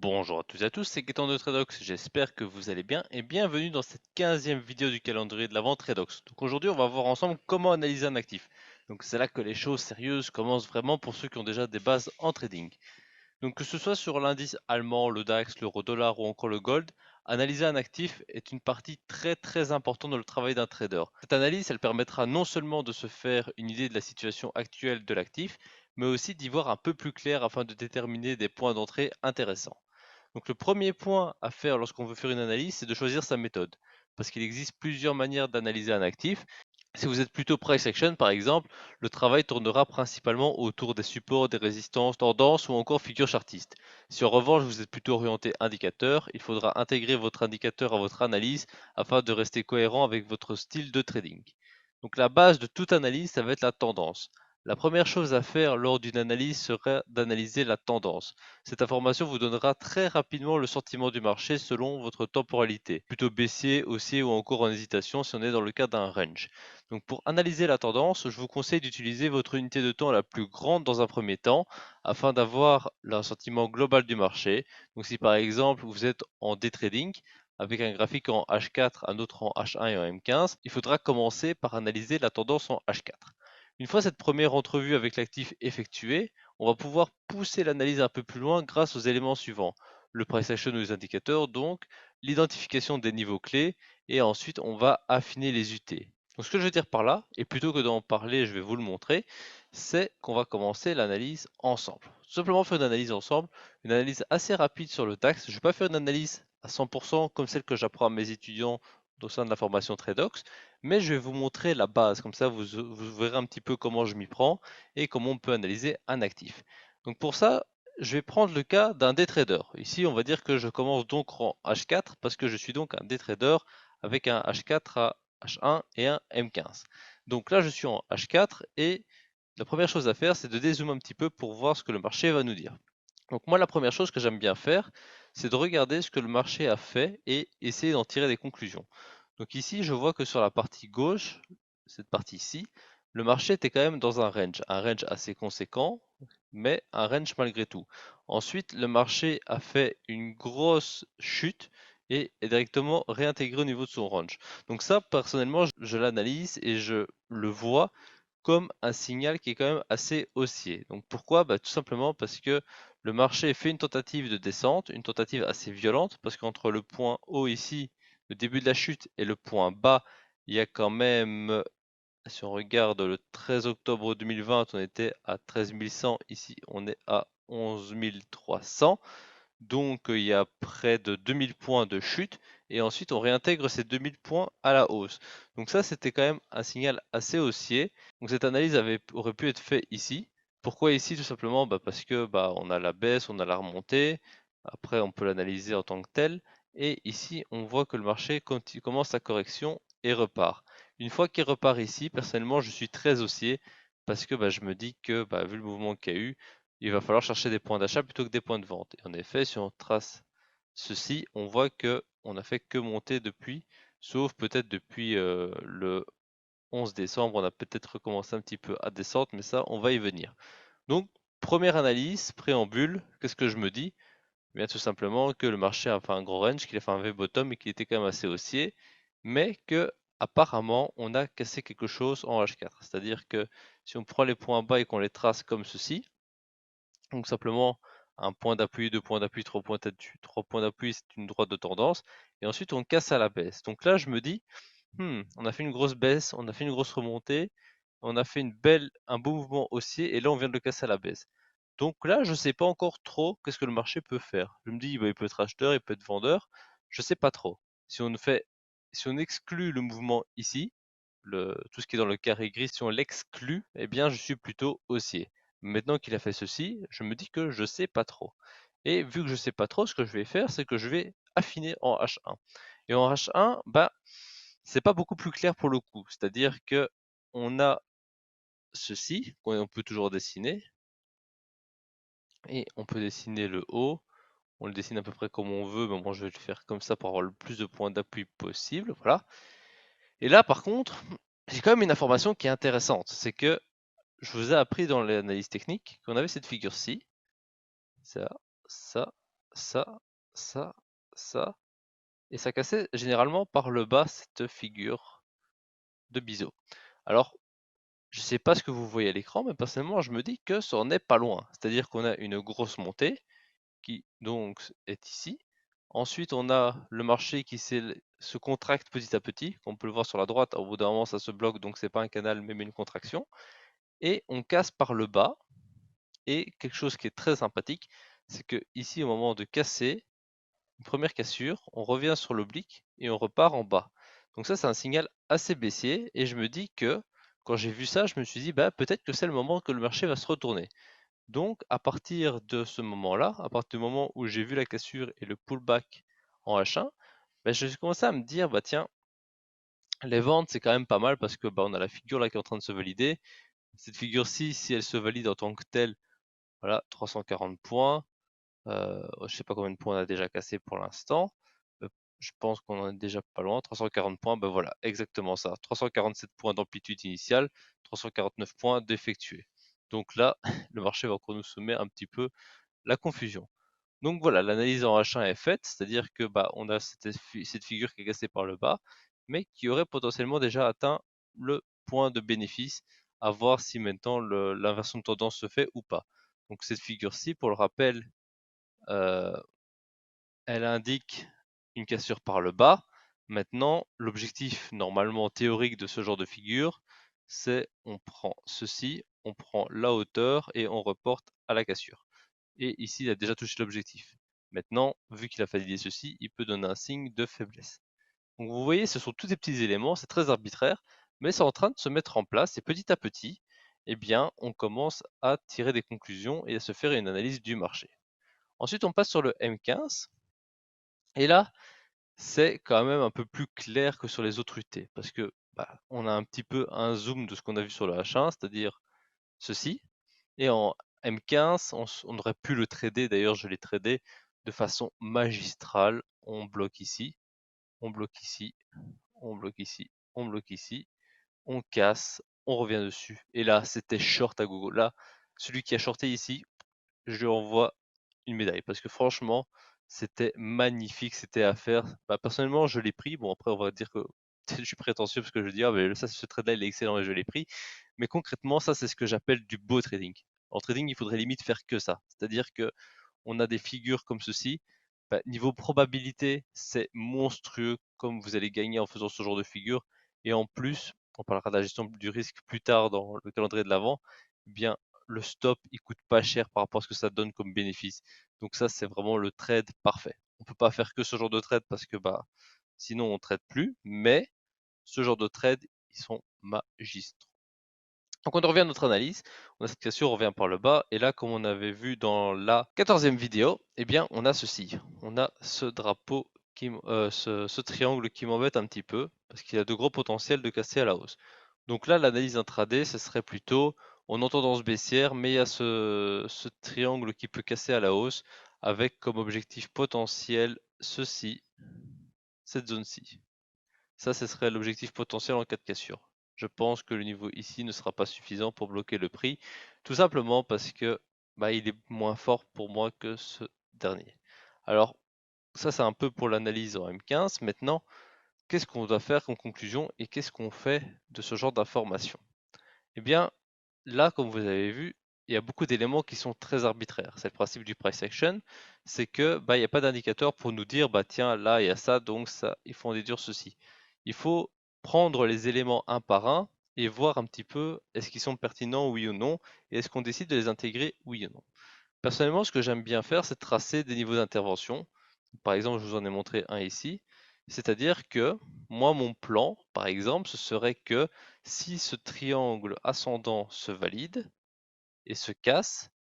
Bonjour à toutes et à tous, c'est Gaëtan de Tradox, j'espère que vous allez bien et bienvenue dans cette 15e vidéo du calendrier de la vente Tradox. Donc aujourd'hui on va voir ensemble comment analyser un actif. Donc c'est là que les choses sérieuses commencent vraiment pour ceux qui ont déjà des bases en trading. Donc que ce soit sur l'indice allemand, le DAX, l'euro-dollar ou encore le gold, analyser un actif est une partie très importante dans le travail d'un trader. Cette analyse, elle permettra non seulement de se faire une idée de la situation actuelle de l'actif, mais aussi d'y voir un peu plus clair afin de déterminer des points d'entrée intéressants. Donc le premier point à faire lorsqu'on veut faire une analyse, c'est de choisir sa méthode. Parce qu'il existe plusieurs manières d'analyser un actif. Si vous êtes plutôt price action par exemple, le travail tournera principalement autour des supports, des résistances, tendances ou encore figures chartistes. Si en revanche vous êtes plutôt orienté indicateur, il faudra intégrer votre indicateur à votre analyse afin de rester cohérent avec votre style de trading. Donc la base de toute analyse, ça va être la tendance. La première chose à faire lors d'une analyse sera d'analyser la tendance. Cette information vous donnera très rapidement le sentiment du marché selon votre temporalité, plutôt baissier, haussier ou encore en hésitation si on est dans le cas d'un range. Donc pour analyser la tendance, je vous conseille d'utiliser votre unité de temps la plus grande dans un premier temps afin d'avoir un sentiment global du marché. Donc si par exemple vous êtes en day trading avec un graphique en H4, un autre en H1 et en M15, il faudra commencer par analyser la tendance en H4. Une fois cette première entrevue avec l'actif effectuée, on va pouvoir pousser l'analyse un peu plus loin grâce aux éléments suivants. Le price action ou les indicateurs, donc, l'identification des niveaux clés, et ensuite on va affiner les UT. Donc ce que je veux dire par là, et plutôt que d'en parler, je vais vous le montrer, c'est qu'on va commencer l'analyse ensemble. Tout simplement faire une analyse ensemble, une analyse assez rapide sur le DAX. Je ne vais pas faire une analyse à 100% comme celle que j'apprends à mes étudiants au sein de la formation Tradox, mais je vais vous montrer la base, comme ça vous verrez un petit peu comment je m'y prends et comment on peut analyser un actif. Donc pour ça, je vais prendre le cas d'un day trader. Ici, on va dire que je commence donc en H4 parce que je suis donc un day trader avec un H4 à H1 et un M15. Donc là, je suis en H4 et la première chose à faire, c'est de dézoomer un petit peu pour voir ce que le marché va nous dire. Donc moi, la première chose que j'aime bien faire, c'est de regarder ce que le marché a fait et essayer d'en tirer des conclusions. Donc ici, je vois que sur la partie gauche, cette partie ici, le marché était quand même dans un range assez conséquent, mais un range malgré tout. Ensuite, le marché a fait une grosse chute et est directement réintégré au niveau de son range. Donc ça, personnellement, je l'analyse et je le vois comme un signal qui est quand même assez haussier. Donc pourquoi? Tout simplement parce que le marché fait une tentative de descente, une tentative assez violente, parce qu'entre le point haut ici, le début de la chute, et le point bas, il y a quand même, si on regarde le 13 octobre 2020, on était à 13 100, ici on est à 11 300. Donc il y a près de 2000 points de chute et ensuite on réintègre ces 2000 points à la hausse. Donc ça c'était quand même un signal assez haussier. Donc cette analyse aurait pu être faite ici. Pourquoi ici? Tout simplement parce que on a la baisse, on a la remontée. Après on peut l'analyser en tant que tel. Et ici on voit que le marché commence sa correction et repart. Une fois qu'il repart ici, personnellement je suis très haussier parce que je me dis que vu le mouvement qu'il y a eu, il va falloir chercher des points d'achat plutôt que des points de vente. Et en effet, si on trace ceci, on voit que on n'a fait que monter depuis, sauf peut-être depuis le 11 décembre, on a peut-être recommencé un petit peu à descendre, mais ça, on va y venir. Donc, première analyse, préambule, qu'est-ce que je me dis? Bien tout simplement que le marché a fait un gros range, qu'il a fait un V-bottom et qu'il était quand même assez haussier, mais que apparemment on a cassé quelque chose en H4. C'est-à-dire que si on prend les points bas et qu'on les trace comme ceci, donc simplement un point d'appui, deux points d'appui, trois points d'appui, c'est une droite de tendance. Et ensuite on casse à la baisse. Donc là je me dis, on a fait une grosse baisse, on a fait une grosse remontée, on a fait un beau mouvement haussier, et là on vient de le casser à la baisse. Donc là je ne sais pas encore trop qu'est-ce que le marché peut faire. Je me dis, il peut être acheteur, il peut être vendeur, je ne sais pas trop. Si on exclut le mouvement ici, tout ce qui est dans le carré gris, si on l'exclut, eh bien je suis plutôt haussier. Maintenant qu'il a fait ceci, je me dis que je sais pas trop. Et vu que je sais pas trop, ce que je vais faire, c'est que je vais affiner en H1. Et en H1, c'est pas beaucoup plus clair pour le coup. C'est-à-dire que on a ceci, qu'on peut toujours dessiner, et on peut dessiner le haut. On le dessine à peu près comme on veut, mais moi je vais le faire comme ça pour avoir le plus de points d'appui possible. Voilà. Et là, par contre, j'ai quand même une information qui est intéressante. C'est que je vous ai appris dans l'analyse technique qu'on avait cette figure-ci, ça, ça, ça, ça, ça, et ça cassait généralement par le bas cette figure de biseau. Alors, je sais pas ce que vous voyez à l'écran, mais personnellement, je me dis que ça en est pas loin. C'est-à-dire qu'on a une grosse montée qui donc est ici. Ensuite, on a le marché qui se contracte petit à petit. Comme on peut le voir sur la droite, au bout d'un moment, ça se bloque, donc c'est pas un canal, mais une contraction. Et on casse par le bas. Et quelque chose qui est très sympathique, c'est que ici, au moment de casser, une première cassure, on revient sur l'oblique et on repart en bas. Donc ça, c'est un signal assez baissier. Et je me dis que quand j'ai vu ça, je me suis dit, bah, peut-être que c'est le moment que le marché va se retourner. Donc, à partir de ce moment-là, à partir du moment où j'ai vu la cassure et le pullback en H1, ben, je commencé à me dire, bah tiens, les ventes, c'est quand même pas mal parce que bah, on a la figure là qui est en train de se valider. Cette figure-ci, si elle se valide en tant que telle, voilà, 340 points. Je sais pas combien de points on a déjà cassé pour l'instant. Je pense qu'on en est déjà pas loin. 340 points, ben voilà, exactement ça. 347 points d'amplitude initiale, 349 points d'effectué. Donc là, le marché va encore nous semer un petit peu la confusion. Donc voilà, l'analyse en H1 est faite, c'est-à-dire que bah, on a cette figure qui est cassée par le bas, mais qui aurait potentiellement déjà atteint le point de bénéfice, à voir si maintenant l'inversion de tendance se fait ou pas. Donc cette figure-ci, pour le rappel, euh, elle indique une cassure par le bas. Maintenant, l'objectif normalement théorique de ce genre de figure, c'est on prend ceci, on prend la hauteur et on reporte à la cassure. Et ici, il a déjà touché l'objectif. Maintenant, vu qu'il a validé ceci, il peut donner un signe de faiblesse. Donc vous voyez, ce sont tous des petits éléments, c'est très arbitraire, mais c'est en train de se mettre en place et petit à petit, eh bien, on commence à tirer des conclusions et à se faire une analyse du marché. Ensuite, on passe sur le M15. Et là, c'est quand même un peu plus clair que sur les autres UT, parce que bah, on a un petit peu un zoom de ce qu'on a vu sur le H1, c'est-à-dire ceci. Et en M15, on aurait pu le trader, d'ailleurs je l'ai tradé de façon magistrale. On bloque ici, on bloque ici, on bloque ici, on bloque ici, on casse, on revient dessus. Et là, c'était short à gogo. Là, celui qui a shorté ici, je lui envoie une médaille parce que franchement, c'était magnifique, c'était à faire. Bah, personnellement, je l'ai pris. Bon, après, on va dire que je suis prétentieux parce que je dis, ah, mais ça, ce trade-là, il est excellent et je l'ai pris. Mais concrètement, ça, c'est ce que j'appelle du beau trading. En trading, il faudrait limite faire que ça. C'est-à-dire que on a des figures comme ceci. Bah, niveau probabilité, c'est monstrueux comme vous allez gagner en faisant ce genre de figure. Et en plus, on parlera de la gestion du risque plus tard dans le calendrier de l'avant. Eh bien, le stop, il coûte pas cher par rapport à ce que ça donne comme bénéfice. Donc ça, c'est vraiment le trade parfait. On peut pas faire que ce genre de trade parce que bah sinon on trade plus, mais ce genre de trade, ils sont magistraux. Donc on revient à notre analyse, on a cette cassure, on revient par le bas, et là comme on avait vu dans la 14e vidéo, eh bien on a ceci, on a ce drapeau, ce triangle qui m'embête un petit peu, parce qu'il a de gros potentiels de casser à la hausse. Donc là l'analyse intraday, ce serait plutôt, on a tendance baissière, mais il y a ce triangle qui peut casser à la hausse, avec comme objectif potentiel ceci, cette zone-ci. Ça, ce serait l'objectif potentiel en cas de cassure. Je pense que le niveau ici ne sera pas suffisant pour bloquer le prix, tout simplement parce que bah, il est moins fort pour moi que ce dernier. Alors, ça c'est un peu pour l'analyse en M15. Maintenant, qu'est-ce qu'on doit faire en conclusion et qu'est-ce qu'on fait de ce genre d'informations? Eh bien, là, comme vous avez vu, il y a beaucoup d'éléments qui sont très arbitraires. C'est le principe du price action, c'est que bah, il n'y a pas d'indicateur pour nous dire bah tiens là il y a ça, donc ça, il faut en déduire ceci. Il faut prendre les éléments un par un et voir un petit peu est-ce qu'ils sont pertinents oui ou non, et est-ce qu'on décide de les intégrer oui ou non. Personnellement, ce que j'aime bien faire, c'est tracer des niveaux d'intervention. Par exemple, je vous en ai montré un ici. C'est-à-dire que moi, mon plan, par exemple, ce serait que si ce triangle ascendant se valide et se casse,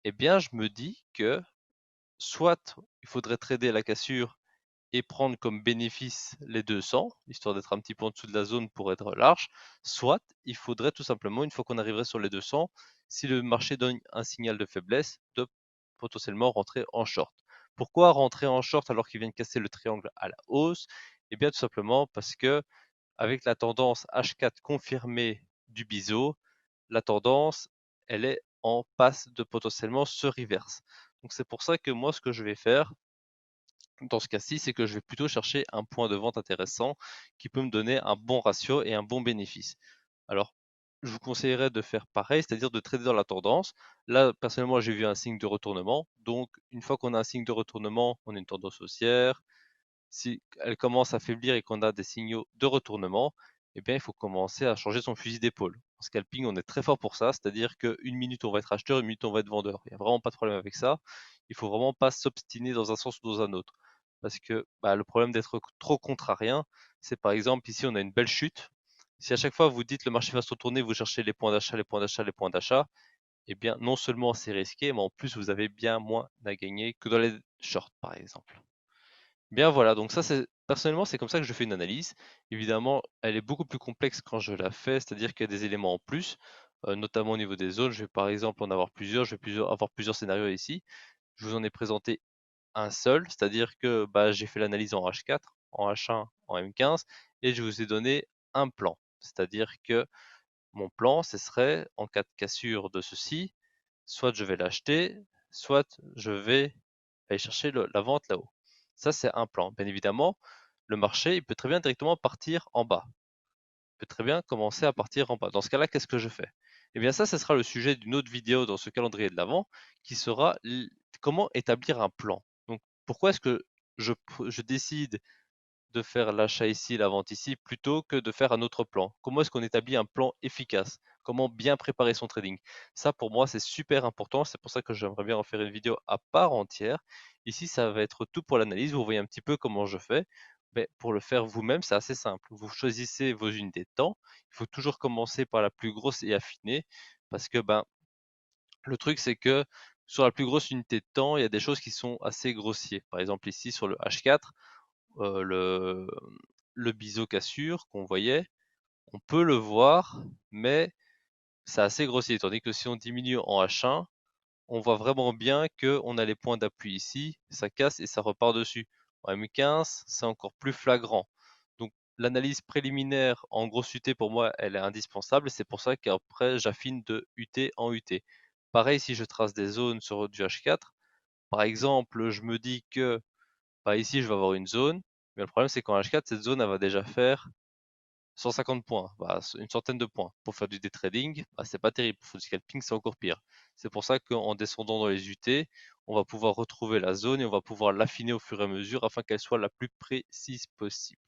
eh bien, je me dis que soit il faudrait trader la cassure et prendre comme bénéfice les 200, histoire d'être un petit peu en dessous de la zone pour être large, soit il faudrait tout simplement, une fois qu'on arriverait sur les 200, si le marché donne un signal de faiblesse, de potentiellement rentrer en short. Pourquoi rentrer en short alors qu'il vient de casser le triangle à la hausse? Eh bien tout simplement parce que avec la tendance H4 confirmée du biseau, la tendance, elle est en passe de potentiellement se reverse. Donc c'est pour ça que moi, ce que je vais faire, dans ce cas-ci, c'est que je vais plutôt chercher un point de vente intéressant qui peut me donner un bon ratio et un bon bénéfice. Alors, je vous conseillerais de faire pareil, c'est-à-dire de trader dans la tendance. Là, personnellement, j'ai vu un signe de retournement. Donc, une fois qu'on a un signe de retournement, on a une tendance haussière. Si elle commence à faiblir et qu'on a des signaux de retournement, eh bien, il faut commencer à changer son fusil d'épaule. En scalping, on est très fort pour ça, c'est-à-dire qu'une minute on va être acheteur, une minute on va être vendeur. Il n'y a vraiment pas de problème avec ça. Il faut vraiment pas s'obstiner dans un sens ou dans un autre. Parce que bah, le problème d'être trop contrarien, c'est par exemple ici on a une belle chute. Si à chaque fois vous dites le marché va se retourner, vous cherchez les points d'achat, les points d'achat, les points d'achat, eh bien non seulement c'est risqué, mais en plus vous avez bien moins à gagner que dans les shorts par exemple. Bien voilà, donc ça c'est personnellement c'est comme ça que je fais une analyse. Évidemment, elle est beaucoup plus complexe quand je la fais, c'est-à-dire qu'il y a des éléments en plus, notamment au niveau des zones. Je vais par exemple en avoir plusieurs, je vais avoir plusieurs scénarios ici. Je vous en ai présenté un seul, c'est-à-dire que bah, j'ai fait l'analyse en H4, en H1, en M15, et je vous ai donné un plan. C'est-à-dire que mon plan, ce serait en cas de cassure de ceci, soit je vais l'acheter, soit je vais aller chercher la vente là-haut. Ça, c'est un plan. Bien évidemment, le marché, il peut très bien directement partir en bas. Il peut très bien commencer à partir en bas. Dans ce cas-là, qu'est-ce que je fais? Eh bien, ça, ce sera le sujet d'une autre vidéo dans ce calendrier de l'Avent, qui sera comment établir un plan. Donc, pourquoi est-ce que je décide de faire l'achat ici, la vente ici, plutôt que de faire un autre plan? Comment est-ce qu'on établit un plan efficace? Comment bien préparer son trading? Ça, pour moi, c'est super important. C'est pour ça que j'aimerais bien en faire une vidéo à part entière. Ici, ça va être tout pour l'analyse. Vous voyez un petit peu comment je fais. Mais pour le faire vous-même, c'est assez simple. Vous choisissez vos unités de temps. Il faut toujours commencer par la plus grosse et affinée. Parce que ben, le truc, c'est que sur la plus grosse unité de temps, il y a des choses qui sont assez grossiers. Par exemple, ici, sur le H4, euh, le, le biseau cassure qu'on voyait, on peut le voir, mais c'est assez grossier. Tandis que si on diminue en H1, on voit vraiment bien qu'on a les points d'appui ici, ça casse et ça repart dessus. En M15, c'est encore plus flagrant. Donc l'analyse préliminaire en grosse UT pour moi, elle est indispensable. C'est pour ça qu'après, j'affine de UT en UT. Pareil, si je trace des zones sur du H4, par exemple, je me dis que bah, ici, je vais avoir une zone, mais le problème, c'est qu'en H4, cette zone, elle va déjà faire 150 points, bah, une centaine de points. Pour faire du day trading, bah, c'est pas terrible. Pour faire du scalping, c'est encore pire. C'est pour ça qu'en descendant dans les UT, on va pouvoir retrouver la zone et on va pouvoir l'affiner au fur et à mesure afin qu'elle soit la plus précise possible.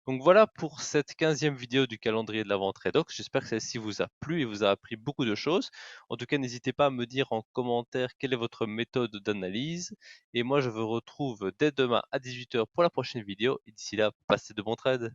Donc voilà pour cette 15e vidéo du calendrier de l'Avent Tradox. J'espère que celle-ci vous a plu et vous a appris beaucoup de choses. En tout cas, n'hésitez pas à me dire en commentaire quelle est votre méthode d'analyse. Et moi, je vous retrouve dès demain à 18 h pour la prochaine vidéo. Et d'ici là, passez de bons trades.